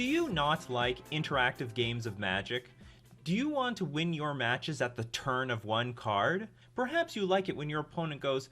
Do you not like interactive games of Magic? Do you want to win your matches at the turn of one card? Perhaps you like it when your opponent goes,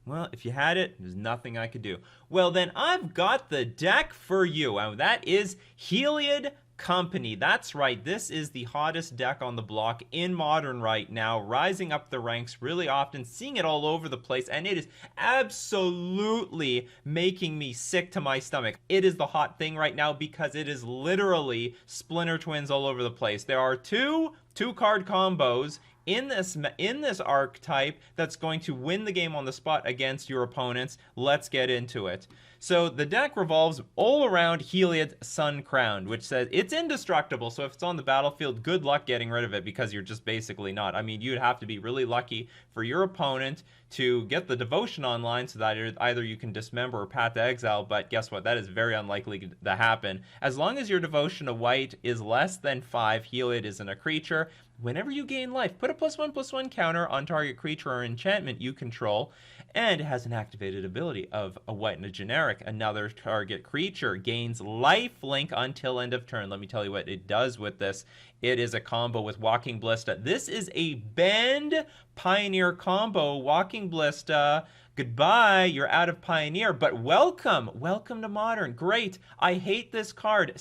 well, if you had it, there's nothing I could do. Well, then I've got the deck for you, and that is Heliod Company. That's right, this is the hottest deck on the block in Modern right now, rising up the ranks really often, seeing it all over the place, and it is absolutely making me sick to my stomach. It is the hot thing right now because it is literally Splinter Twins all over the place. There are two-card combos in this archetype that's going to win the game on the spot against your opponents. Let's get into it. So the deck revolves all around Heliod's Sun Crown, which says it's indestructible, so if it's on the battlefield, good luck getting rid of it because you're just basically not. I mean, you'd have to be really lucky for your opponent to get the devotion online so that either you can dismember or path to exile, but guess what? That is very unlikely to happen. As long as your devotion to white is less than 5, Heliod isn't a creature. Whenever you gain life, put a +1/+1 counter on target creature or enchantment you control, and it has an activated ability of a white and a generic. Another target creature gains life link until end of turn. Let me tell you what it does with this. It is a combo with Walking Ballista. This is a Bend Pioneer combo. Walking Ballista, goodbye, you're out of Pioneer, but welcome to Modern. Great. I hate this card.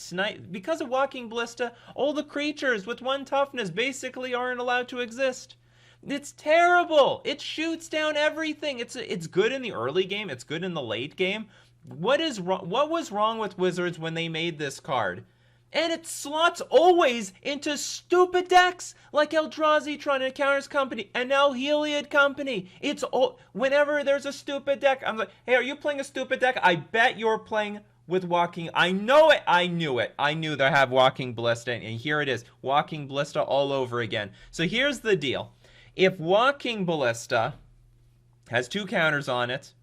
Because of Walking Ballista, all the creatures with 1 toughness basically aren't allowed to exist. It's terrible. It shoots down everything. It's good in the early game. It's good in the late game. What was wrong with Wizards when they made this card? And it slots always into stupid decks like Eldrazi trying to counter Company and now Heliod Company. It's all, whenever there's a stupid deck, I'm like, hey, are you playing a stupid deck? I bet you're playing with Walking. I know it. I knew it. I knew they have Walking Ballista, and here it is. Walking Ballista all over again. So here's the deal. If Walking Ballista has 2 counters on it,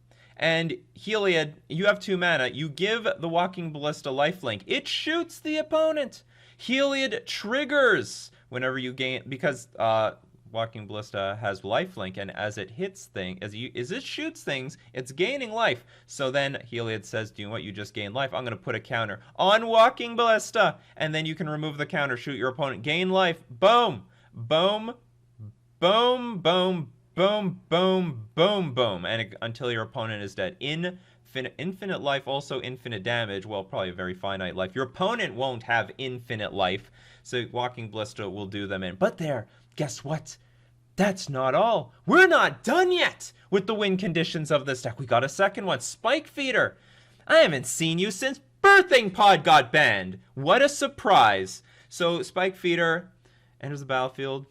and Heliod, you have 2 mana, you give the Walking Ballista lifelink. It shoots the opponent. Heliod triggers whenever you gain, because Walking Ballista has lifelink, and as it hits as it shoots things, it's gaining life. So then Heliod says, do you know what, you just gained life. I'm going to put a counter on Walking Ballista, and then you can remove the counter, shoot your opponent, gain life. Boom, boom, boom, boom, boom, boom, boom, boom, and until your opponent is dead. Infinite life, also infinite damage. Well, probably a very finite life. Your opponent won't have infinite life, so Walking Ballista will do them in. But there, guess what? That's not all. We're not done yet with the win conditions of this deck. We got a second one, Spike Feeder. I haven't seen you since Birthing Pod got banned. What a surprise. So Spike Feeder enters the battlefield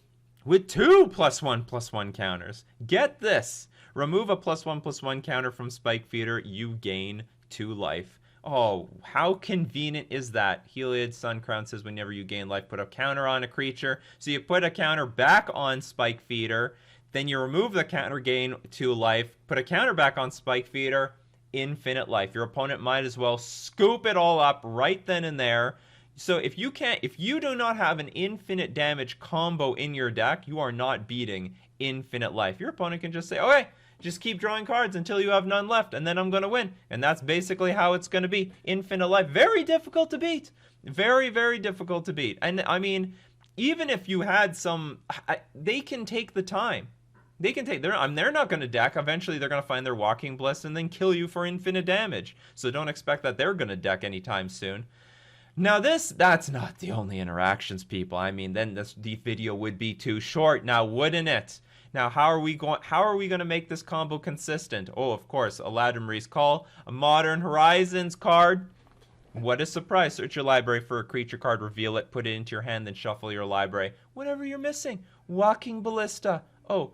with 2 +1/+1 counters. Get this. Remove a +1/+1 counter from Spike Feeder, you gain 2 life. Oh, how convenient is that? Heliod Sun Crown says whenever you gain life, put a counter on a creature. So you put a counter back on Spike Feeder, then you remove the counter, gain 2 life, put a counter back on Spike Feeder, infinite life. Your opponent might as well scoop it all up right then and there. So if you do not have an infinite damage combo in your deck, you are not beating infinite life. Your opponent can just say, okay, just keep drawing cards until you have none left, and then I'm going to win. And that's basically how it's going to be. Infinite life. Very difficult to beat. Very, very difficult to beat. And I mean, even if you had some, they can take the time. They can take, they're not going to deck. Eventually, they're going to find their Walking Ballista and then kill you for infinite damage. So don't expect that they're going to deck anytime soon. Now that's not the only interactions, people. I mean, then the video would be too short now, wouldn't it? Now, how are we going to make this combo consistent? Oh, of course, Eladamri's Call, a Modern Horizons card. What a surprise. Search your library for a creature card, reveal it, put it into your hand, then shuffle your library. Whatever you're missing. Walking Ballista. Oh,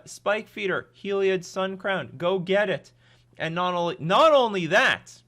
Spike Feeder, Heliod Sun Crown. Go get it. And not only that,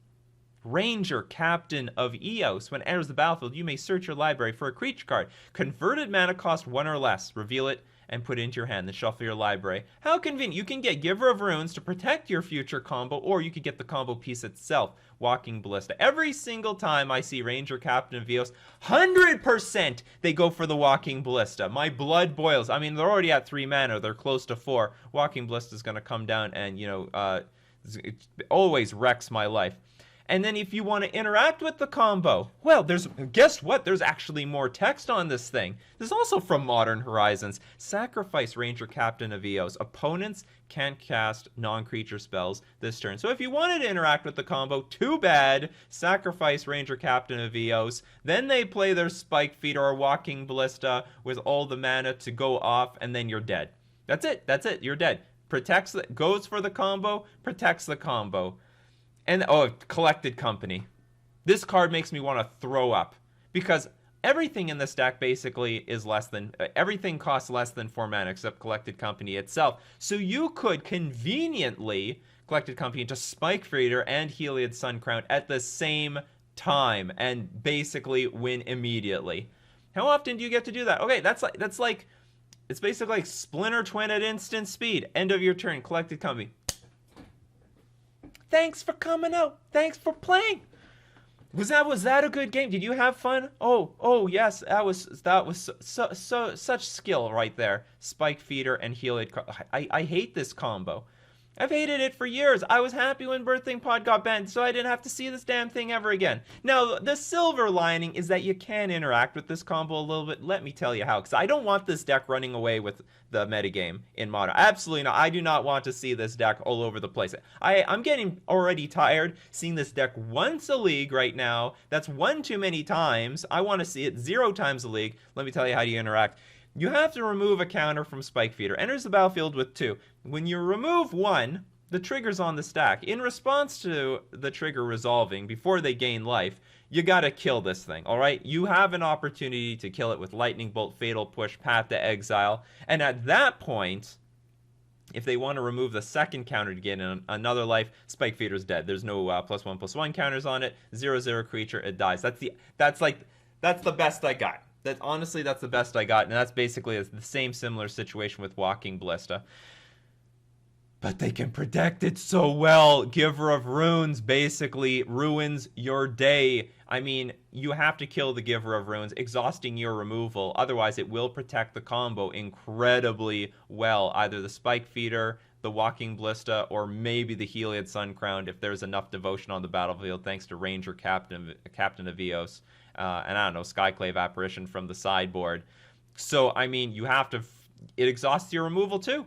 Ranger, Captain of Eos. When it enters the battlefield, you may search your library for a creature card. Converted mana cost 1 or less. Reveal it and put it into your hand, then shuffle your library. How convenient. You can get Giver of Runes to protect your future combo, or you could get the combo piece itself, Walking Ballista. Every single time I see Ranger, Captain of Eos, 100% they go for the Walking Ballista. My blood boils. I mean, they're already at 3 mana. They're close to 4. Walking Ballista is going to come down and, it always wrecks my life. And then if you want to interact with the combo, well, guess what? There's actually more text on this thing. This is also from Modern Horizons. Sacrifice Ranger Captain of Eos. Opponents can't cast non-creature spells this turn. So if you wanted to interact with the combo, too bad. Sacrifice Ranger Captain of Eos. Then they play their Spike Feeder or Walking Ballista with all the mana to go off, and then you're dead. That's it. That's it. You're dead. Goes for the combo, protects the combo. And, oh, Collected Company. This card makes me want to throw up. Because everything in this deck basically is everything costs less than 4 mana except Collected Company itself. So you could conveniently Collected Company into Spike Feeder and Heliod Suncrown at the same time. And basically win immediately. How often do you get to do that? Okay, that's like, it's basically like Splinter Twin at instant speed. End of your turn, Collected Company. Thanks for coming out. Thanks for playing. Was that a good game? Did you have fun? Oh yes, that was such skill right there. Spike Feeder and Heliod. I hate this combo. I've hated it for years. I was happy when Birthing Pod got banned, so I didn't have to see this damn thing ever again. Now, the silver lining is that you can interact with this combo a little bit. Let me tell you how, because I don't want this deck running away with the metagame in Modern. Absolutely not. I do not want to see this deck all over the place. I'm getting already tired seeing this deck once a league right now. That's one too many times. I want to see it 0 times a league. Let me tell you how you interact. You have to remove a counter from Spike Feeder. Enters the battlefield with 2. When you remove 1, the trigger's on the stack. In response to the trigger resolving, before they gain life, you gotta kill this thing, alright? You have an opportunity to kill it with Lightning Bolt, Fatal Push, Path to Exile, and at that point, if they want to remove the second counter to get another life, Spike Feeder's dead. There's no +1/+1 counters on it. 0/0 creature, it dies. That's the best I got. Honestly, that's the best I got, and that's basically the same similar situation with Walking Ballista. But they can protect it so well. Giver of Runes basically ruins your day. I mean, you have to kill the Giver of Runes, exhausting your removal. Otherwise, it will protect the combo incredibly well. Either the Spike Feeder, the Walking Ballista, or maybe the Heliod Suncrown if there's enough devotion on the battlefield, thanks to Ranger Captain of Eos. And I don't know, Skyclave Apparition from the sideboard. So, I mean, you have to... It exhausts your removal, too.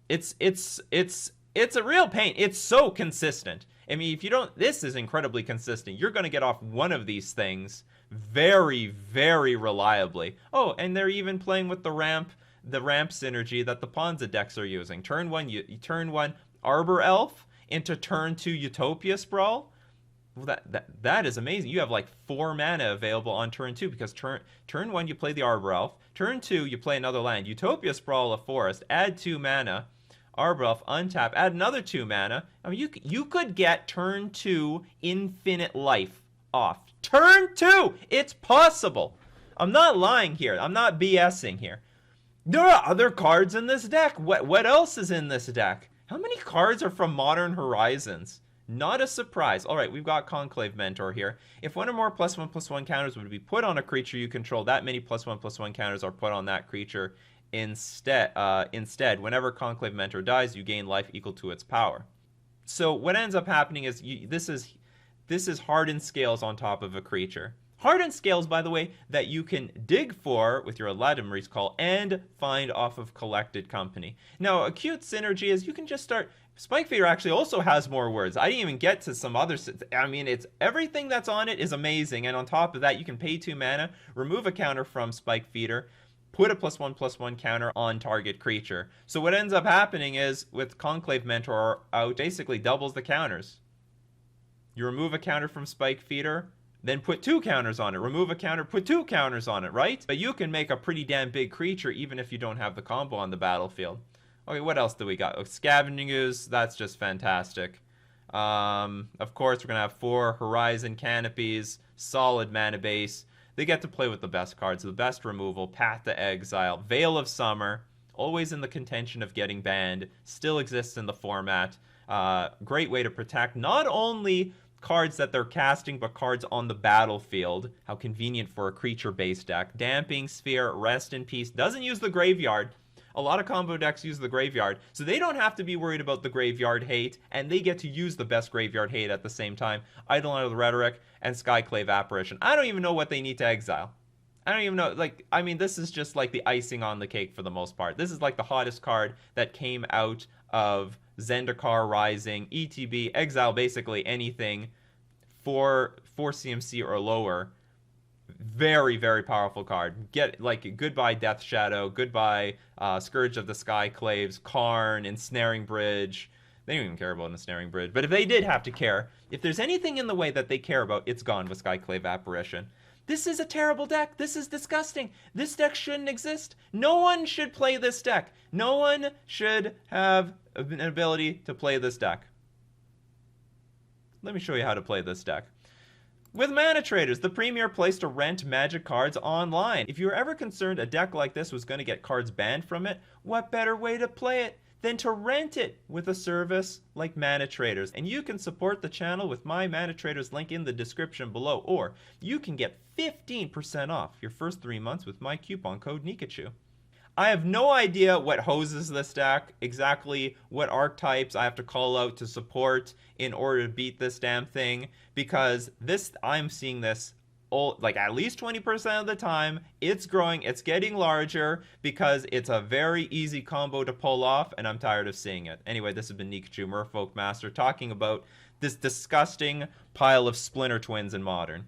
It's a real pain. It's so consistent. I mean, if you don't... This is incredibly consistent. You're going to get off one of these things very, very reliably. Oh, and they're even playing with the ramp synergy that the Ponza decks are using. Turn 1 Arbor Elf into turn 2 Utopia Sprawl. Well, that is amazing. You have like 4 mana available on turn 2 because turn 1 you play the Arbor Elf, turn 2 you play another land. Utopia Sprawl, a forest, add 2 mana. Arbor Elf, untap, add another 2 mana. I mean, you could get turn 2 infinite life off. Turn 2! It's possible. I'm not lying here. I'm not BSing here. There are other cards in this deck. What else is in this deck? How many cards are from Modern Horizons? Not a surprise. All right, we've got Conclave Mentor here. If one or more +1/+1 counters would be put on a creature you control, that many +1/+1 counters are put on that creature instead. Whenever Conclave Mentor dies, you gain life equal to its power. So what ends up happening is this is hardened scales on top of a creature. Hardened scales, by the way, that you can dig for with your Aladdin Recall and find off of Collected Company. Now, a cute synergy is you can just start... Spike Feeder actually also has more words. I didn't even get to some other... I mean, it's everything that's on it is amazing. And on top of that, you can pay 2 mana, remove a counter from Spike Feeder, put a +1/+1 counter on target creature. So what ends up happening is, with Conclave Mentor out, basically doubles the counters. You remove a counter from Spike Feeder, then put 2 counters on it. Remove a counter, put 2 counters on it, right? But you can make a pretty damn big creature even if you don't have the combo on the battlefield. Okay, what else do we got? Oh, Scavenging Ooze, that's just fantastic. Of course, we're going to have 4 Horizon Canopies, solid mana base. They get to play with the best cards, the best removal, Path to Exile, Veil of Summer, always in the contention of getting banned, still exists in the format. Great way to protect not only cards that they're casting, but cards on the battlefield. How convenient for a creature-based deck. Damping Sphere, Rest in Peace, doesn't use the graveyard. A lot of combo decks use the graveyard, so they don't have to be worried about the graveyard hate, and they get to use the best graveyard hate at the same time. Eidolon of the Rhetoric and Skyclave Apparition. I don't even know what they need to exile. I don't even know. Like, I mean, this is just like the icing on the cake for the most part. This is like the hottest card that came out of Zendikar Rising, ETB, exile basically anything for CMC or lower. Very, very powerful card. Get, like, goodbye Death Shadow, goodbye Scourge of the Skyclaves, Karn, Ensnaring Bridge. They don't even care about Ensnaring Bridge. But if they did have to care, if there's anything in the way that they care about, it's gone with Skyclave Apparition. This is a terrible deck. This is disgusting. This deck shouldn't exist. No one should play this deck. No one should have an ability to play this deck. Let me show you how to play this deck. With Mana Traders, the premier place to rent Magic cards online. If you were ever concerned a deck like this was going to get cards banned from it, what better way to play it than to rent it with a service like Mana Traders? And you can support the channel with my Mana Traders link in the description below, or you can get 15% off your first 3 months with my coupon code Nikachu. I have no idea what hoses this deck, exactly what archetypes I have to call out to support in order to beat this damn thing, because I'm seeing this like at least 20% of the time. It's growing, it's getting larger, because it's a very easy combo to pull off, and I'm tired of seeing it. Anyway, this has been Nikachu, Merfolk Master, talking about this disgusting pile of Splinter Twins in Modern.